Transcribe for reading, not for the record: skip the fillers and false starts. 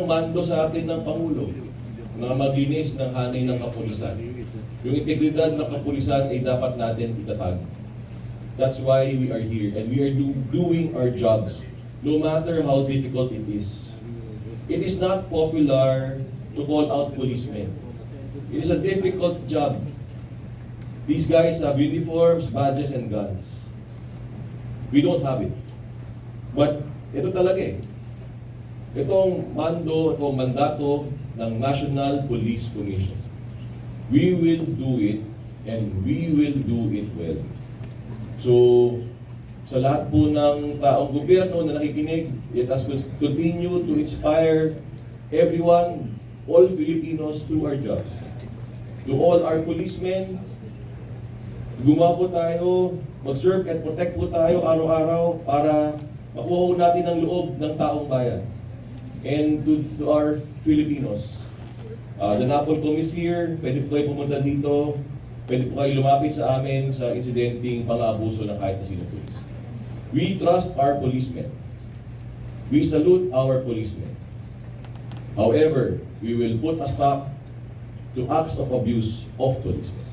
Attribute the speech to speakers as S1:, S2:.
S1: ang mando sa atin ng Pangulo na maglinis ng hanay ng kapulisan. Yung integridad ng kapulisan ay dapat natin itatag. That's why we are here and we are doing our jobs no matter how difficult it is. It is not popular to call out policemen. It is a difficult job. These guys have uniforms, badges, and guns. We don't have it. But ito talaga eh. Itong mando, itong mandato ng National Police Commission. We will do it and we will do it well. So, sa lahat po ng taong gobyerno na nakikinig, let us continue to inspire everyone, all Filipinos through our jobs. To all our policemen, gumawa po tayo, mag-serve and protect po tayo araw-araw para makuha natin ang loob ng taong bayan. And to our Filipinos, the NAPOL Comm is here, pwede po kayo pumunta dito, pwede po kayo lumapit sa amin sa insidenteng pang-aabuso ng kahit na sino pulis. We trust our policemen. We salute our policemen. However, we will put a stop to acts of abuse of policemen.